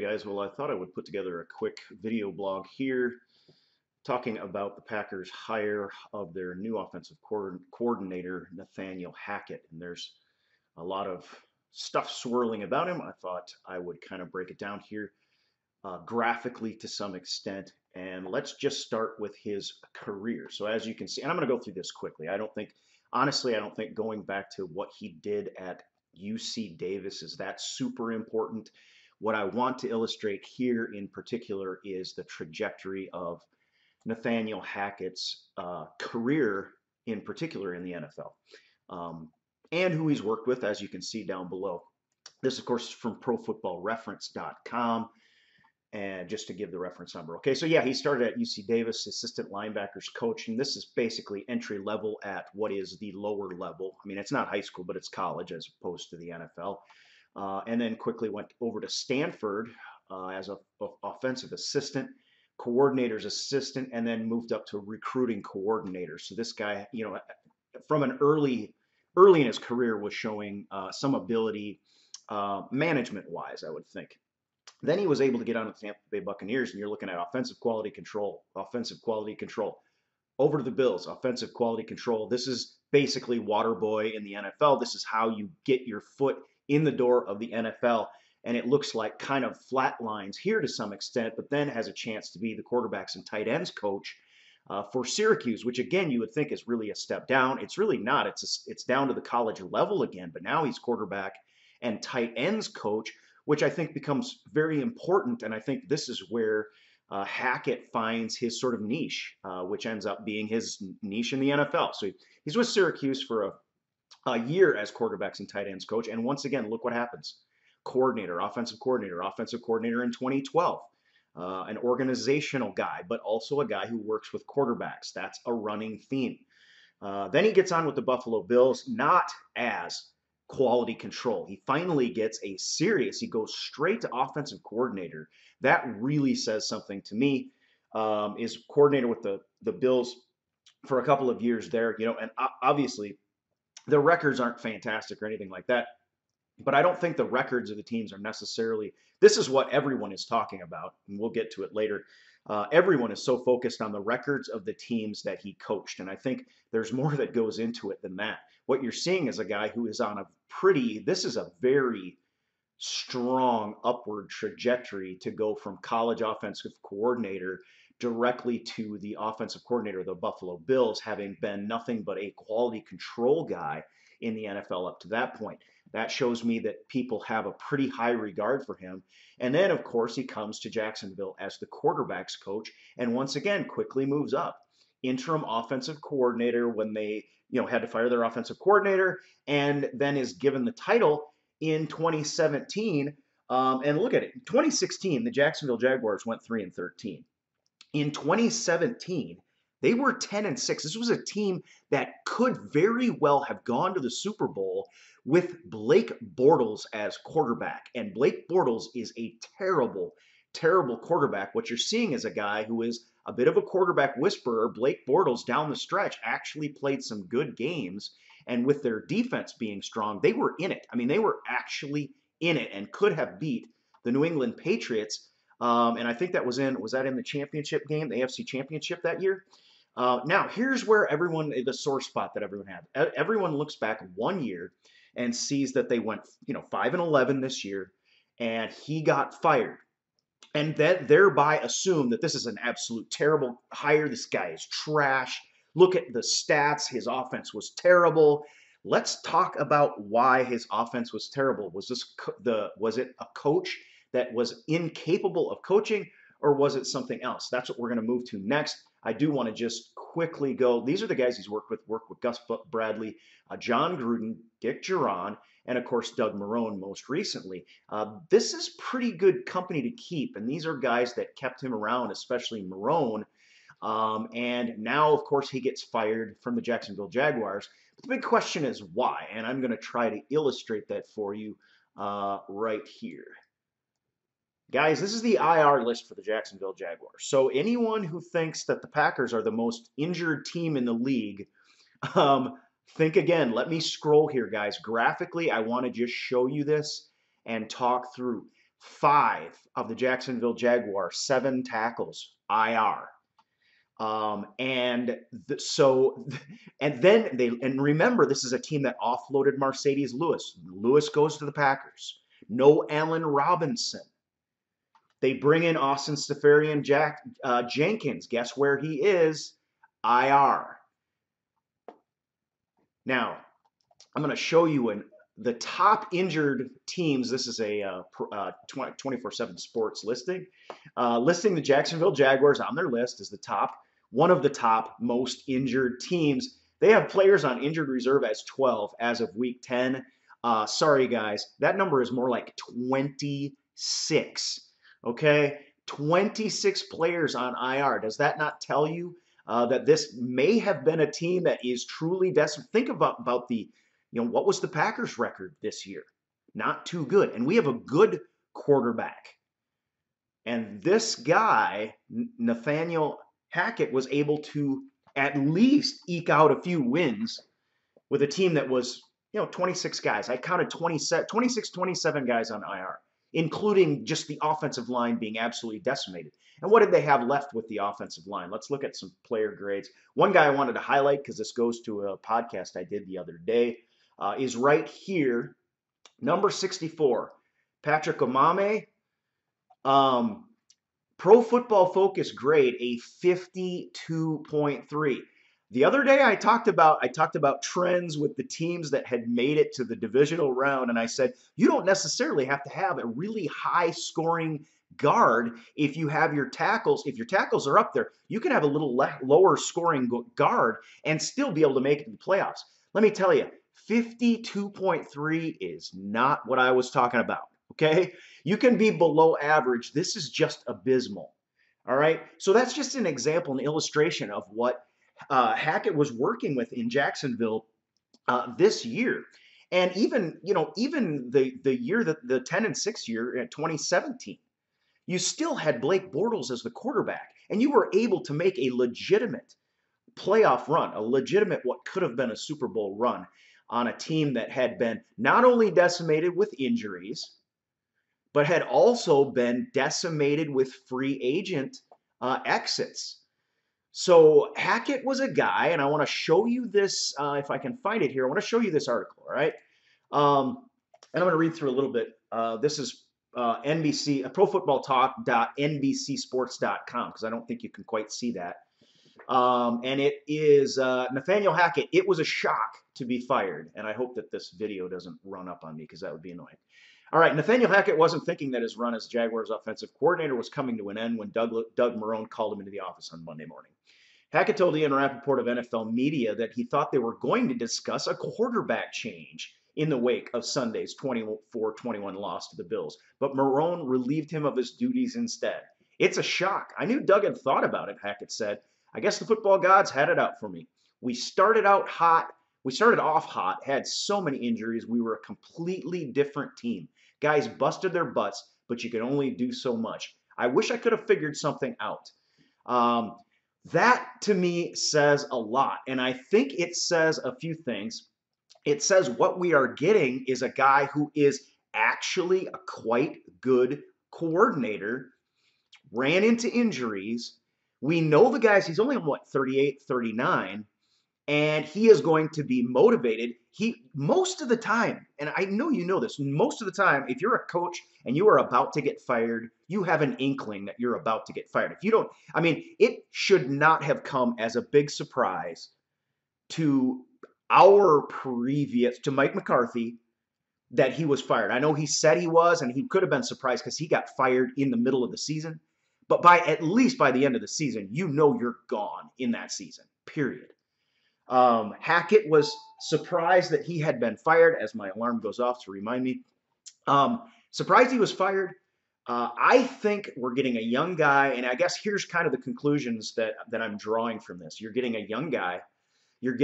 guys, well, I thought I would put together a quick video blog here talking about the Packers' hire of their new offensive coordinator, Nathaniel Hackett. And there's a lot of stuff swirling about him. I thought I would kind of break it down here graphically to some extent. And let's just start with his career. So as you can see, and I'm going to go through this quickly. Honestly, I don't think going back to what he did at UC Davis is that super important. What I want to illustrate here in particular is the trajectory of Nathaniel Hackett's career, in particular in the NFL, and who he's worked with, as you can see down below. This, of course, is from ProFootballReference.com. And just to give the reference number. Okay, so yeah, he started at UC Davis, assistant linebackers coach, and this is basically entry level at what is the lower level. I mean, it's not high school, but it's college as opposed to the NFL. And then quickly went over to Stanford as an offensive assistant, coordinator's assistant, and then moved up to recruiting coordinator. So this guy, from an early in his career was showing some ability management-wise, I would think. Then he was able to get on with the Tampa Bay Buccaneers, and you're looking at offensive quality control. Over to the Bills, offensive quality control. This is basically water boy in the NFL. This is how you get your foot in the door of the NFL, and it looks like kind of flat lines here to some extent, but then has a chance to be the quarterbacks and tight ends coach for Syracuse, which again you would think is really a step down. It's really not. It's down to the college level again, but now he's quarterback and tight ends coach, which I think becomes very important. And I think this is where Hackett finds his sort of niche, which ends up being his niche in the NFL. So he's with Syracuse for a year as quarterbacks and tight ends coach. And once again, look what happens. Offensive coordinator in 2012. An organizational guy, but also a guy who works with quarterbacks. That's a running theme. Then he gets on with the Buffalo Bills, not as quality control. He finally gets he goes straight to offensive coordinator. That really says something to me. Is coordinator with the Bills for a couple of years there, and obviously the records aren't fantastic or anything like that, but I don't think the records of the teams are necessarily, this is what everyone is talking about, and we'll get to it later. Everyone is so focused on the records of the teams that he coached, and I think there's more that goes into it than that. What you're seeing is a guy who is on this is a very strong upward trajectory to go from college offensive coordinator directly to the offensive coordinator of the Buffalo Bills, having been nothing but a quality control guy in the NFL up to that point. That shows me that people have a pretty high regard for him. And then, of course, he comes to Jacksonville as the quarterbacks coach, and once again quickly moves up. Interim offensive coordinator when they had to fire their offensive coordinator, and then is given the title in 2017. And look at it. In 2016, the Jacksonville Jaguars went 3-13. In 2017, they were 10-6. This was a team that could very well have gone to the Super Bowl with Blake Bortles as quarterback. And Blake Bortles is a terrible, terrible quarterback. What you're seeing is a guy who is a bit of a quarterback whisperer. Blake Bortles down the stretch actually played some good games. And with their defense being strong, they were in it. I mean, they were actually in it and could have beat the New England Patriots. And I think was that in the championship game, the AFC championship that year? Now, here's where the sore spot that everyone had. Everyone looks back 1 year and sees that they went, 5-11 this year, and he got fired. And then thereby assume that this is an absolute terrible hire. This guy is trash. Look at the stats. His offense was terrible. Let's talk about why his offense was terrible. Was it a coach that was incapable of coaching, or was it something else? That's what we're going to move to next. I do want to just quickly go. These are the guys he's worked with Gus Bradley, John Gruden, Dick Duran, and of course Doug Marrone most recently. This is pretty good company to keep, and these are guys that kept him around, especially Marrone. And now, of course, he gets fired from the Jacksonville Jaguars. But the big question is why, and I'm going to try to illustrate that for you right here. Guys, this is the IR list for the Jacksonville Jaguars. So anyone who thinks that the Packers are the most injured team in the league, think again. Let me scroll here, guys. Graphically, I want to just show you this and talk through. 5 of the Jacksonville Jaguars, 7 tackles, IR. And so, and then and remember, this is a team that offloaded Mercedes Lewis. Lewis goes to the Packers. No Allen Robinson. They bring in Austin Seferian Jenkins. Guess where he is? IR. Now, I'm going to show you the top injured teams. This is a 24/7 Sports listing. Listing the Jacksonville Jaguars on their list as one of the top most injured teams. They have players on injured reserve as 12 as of week 10. Sorry, guys. That number is more like 26. Okay? 26 players on IR. Does that not tell you that this may have been a team that is truly desperate? Think about the, what was the Packers' record this year? Not too good. And we have a good quarterback. And this guy, Nathaniel Hackett, was able to at least eke out a few wins with a team that was, 26 guys. I counted 26, 27 guys on IR, including just the offensive line being absolutely decimated. And what did they have left with the offensive line? Let's look at some player grades. One guy I wanted to highlight, because this goes to a podcast I did the other day, is right here, number 64, Patrick Omame. Pro Football Focus grade, a 52.3. The other day I talked about trends with the teams that had made it to the divisional round, and I said you don't necessarily have to have a really high scoring guard if you have your tackles. If your tackles are up there, you can have a little lower scoring guard and still be able to make it to the playoffs. Let me tell you, 52.3 is not what I was talking about, okay? You can be below average. This is just abysmal, all right? So that's just an example, an illustration of what Hackett was working with in Jacksonville this year. And even the year, the 10-6 year in 2017, you still had Blake Bortles as the quarterback, and you were able to make a legitimate playoff run, a legitimate what could have been a Super Bowl run on a team that had been not only decimated with injuries, but had also been decimated with free agent exits. So Hackett was a guy, and I want to show you this, if I can find it here. I want to show you this article, all right? And I'm going to read through a little bit. This is NBC, profootballtalk.nbcsports.com, because I don't think you can quite see that. And it is Nathaniel Hackett. It was a shock to be fired, and I hope that this video doesn't run up on me, because that would be annoying. All right, Nathaniel Hackett wasn't thinking that his run as Jaguars offensive coordinator was coming to an end when Doug Marrone called him into the office on Monday morning. Hackett told Ian Rappaport of NFL Media that he thought they were going to discuss a quarterback change in the wake of Sunday's 24-21 loss to the Bills, but Marrone relieved him of his duties instead. It's a shock. I knew Doug had thought about it, Hackett said. I guess the football gods had it out for me. We started off hot, had so many injuries. We were a completely different team. Guys busted their butts, but you can only do so much. I wish I could have figured something out. That, to me, says a lot, and I think it says a few things. It says what we are getting is a guy who is actually a quite good coordinator, ran into injuries. We know the guys, he's only, 38, 39, and he is going to be motivated. Most of the time, and I know you know this, most of the time, if you're a coach and you are about to get fired, you have an inkling that you're about to get fired. If you don't, it should not have come as a big surprise to to Mike McCarthy that he was fired. I know he said he was, and he could have been surprised because he got fired in the middle of the season. But at least by the end of the season, you're gone in that season, period. Hackett was surprised that he had been fired, as my alarm goes off to remind me. Surprised he was fired. I think we're getting a young guy, and I guess here's kind of the conclusions that I'm drawing from this. You're getting a young guy. You're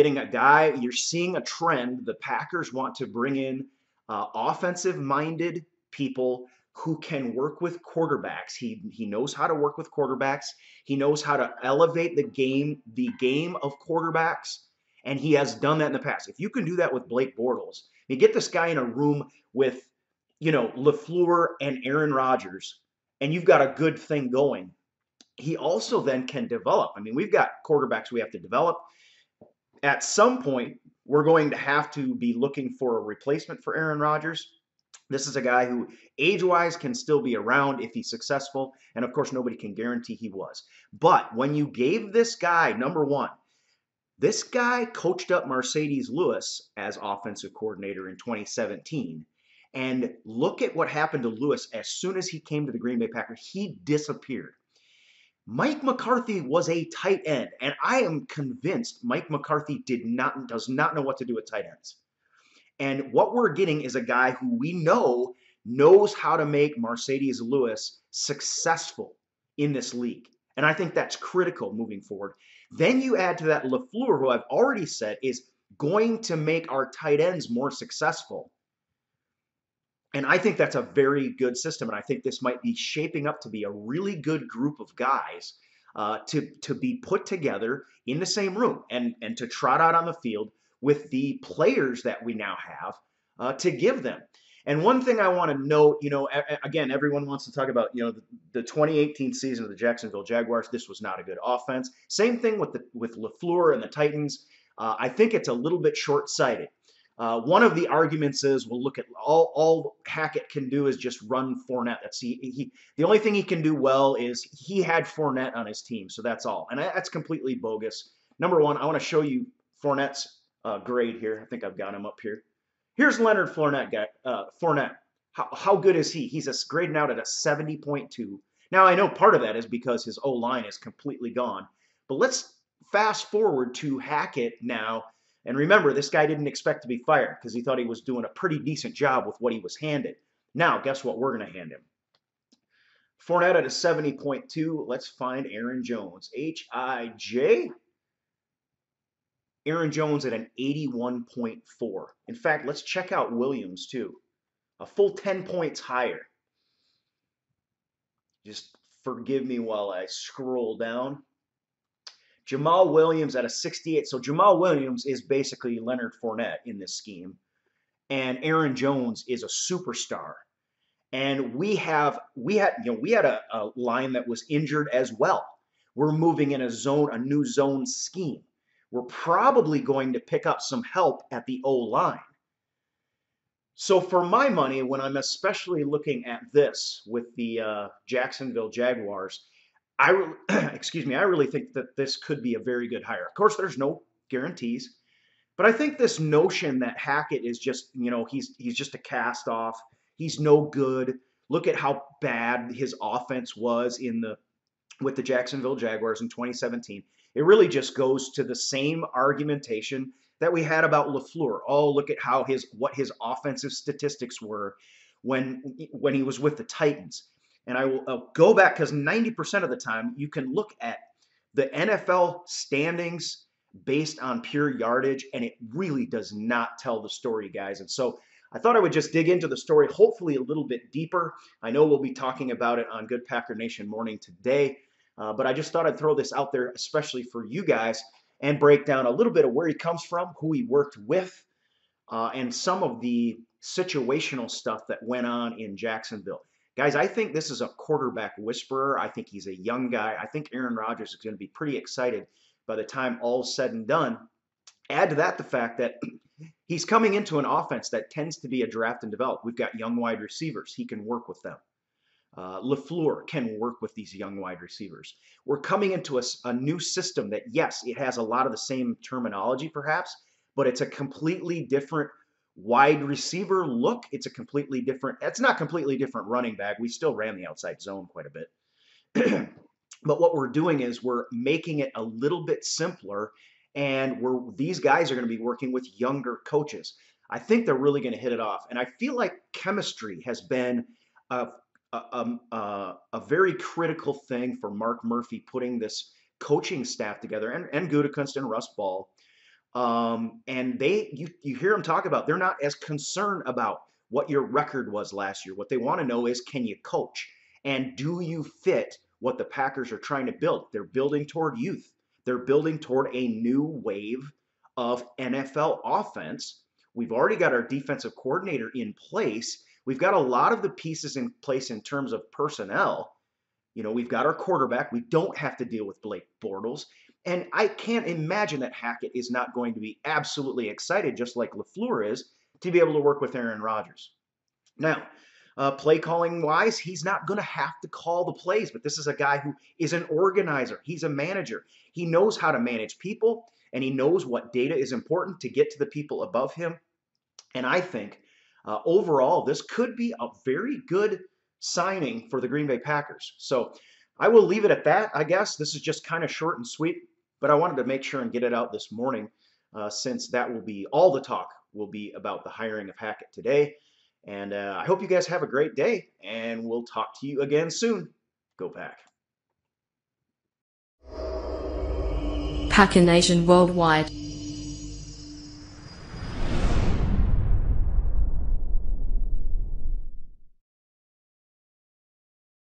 seeing a trend. The Packers want to bring in offensive-minded people who can work with quarterbacks. He knows how to work with quarterbacks. He knows how to elevate the game of quarterbacks, and he has done that in the past. If you can do that with Blake Bortles, you get this guy in a room with LaFleur and Aaron Rodgers, and you've got a good thing going, he also then can develop. I mean, we've got quarterbacks we have to develop. At some point, we're going to have to be looking for a replacement for Aaron Rodgers. This is a guy who, age wise, can still be around if he's successful. And of course, nobody can guarantee he was. But when you gave this guy, number one, this guy coached up Mercedes Lewis as offensive coordinator in 2017. And look at what happened to Lewis as soon as he came to the Green Bay Packers. He disappeared. Mike McCarthy was a tight end, and I am convinced Mike McCarthy does not know what to do with tight ends. And what we're getting is a guy who we know knows how to make Mercedes Lewis successful in this league. And I think that's critical moving forward. Then you add to that LaFleur, who I've already said is going to make our tight ends more successful. And I think that's a very good system. And I think this might be shaping up to be a really good group of guys to be put together in the same room and to trot out on the field with the players that we now have to give them. And one thing I want to note, again, everyone wants to talk about, the 2018 season of the Jacksonville Jaguars. This was not a good offense. Same thing with LaFleur and the Titans. I think it's a little bit short-sighted. One of the arguments is, well, look at all Hackett can do is just run Fournette. The only thing he can do well is he had Fournette on his team, so that's all. And that's completely bogus. Number one, I want to show you Fournette's grade here. I think I've got him up here. Here's Leonard Fournette. Fournette. How good is he? He's grading out at a 70.2. Now, I know part of that is because his O-line is completely gone. But let's fast forward to Hackett now. And remember, this guy didn't expect to be fired because he thought he was doing a pretty decent job with what he was handed. Now, guess what we're going to hand him? Fournette at a 70.2. Let's find Aaron Jones. H-I-J. Aaron Jones at an 81.4. In fact, let's check out Williams too. A full 10 points higher. Just forgive me while I scroll down. Jamal Williams at a 68. So Jamal Williams is basically Leonard Fournette in this scheme. And Aaron Jones is a superstar. And we had a line that was injured as well. We're moving in a new zone scheme. We're probably going to pick up some help at the O-line. So for my money, when I'm especially looking at this with the Jacksonville Jaguars, I really think that this could be a very good hire. Of course, there's no guarantees, but I think this notion that Hackett is just, he's just a cast off. He's no good. Look at how bad his offense was with the Jacksonville Jaguars in 2017. It really just goes to the same argumentation that we had about LaFleur. Oh, look at what his offensive statistics were when he was with the Titans. And I will go back because 90% of the time you can look at the NFL standings based on pure yardage, and it really does not tell the story, guys. And so I thought I would just dig into the story, hopefully a little bit deeper. I know we'll be talking about it on Good Packer Nation Morning today, but I just thought I'd throw this out there, especially for you guys, and break down a little bit of where he comes from, who he worked with, and some of the situational stuff that went on in Jacksonville. Guys, I think this is a quarterback whisperer. I think he's a young guy. I think Aaron Rodgers is going to be pretty excited by the time all's said and done. Add to that the fact that he's coming into an offense that tends to be a draft and develop. We've got young wide receivers. He can work with them. LaFleur can work with these young wide receivers. We're coming into a new system that, yes, it has a lot of the same terminology perhaps, but it's a completely different wide receiver look. It's not completely different running back. We still ran the outside zone quite a bit. But what we're doing is we're making it a little bit simpler, and these guys are going to be working with younger coaches. I think they're really going to hit it off. And I feel like chemistry has been a very critical thing for Mark Murphy putting this coaching staff together, and Gutekunst and Russ Ball. And you hear them talk about, they're not as concerned about what your record was last year. What they want to know is, can you coach? And do you fit what the Packers are trying to build? They're building toward youth. They're building toward a new wave of NFL offense. We've already got our defensive coordinator in place. We've got a lot of the pieces in place in terms of personnel. We've got our quarterback. We don't have to deal with Blake Bortles. And I can't imagine that Hackett is not going to be absolutely excited, just like LaFleur is, to be able to work with Aaron Rodgers. Now, play calling wise, he's not going to have to call the plays, but this is a guy who is an organizer. He's a manager. He knows how to manage people, and he knows what data is important to get to the people above him. And I think overall, this could be a very good signing for the Green Bay Packers. So I will leave it at that, I guess. This is just kind of short and sweet, but I wanted to make sure and get it out this morning since that will be all the talk will be about the hiring of Hackett today. And I hope you guys have a great day, and we'll talk to you again soon. Go Pack. Packer Nation worldwide.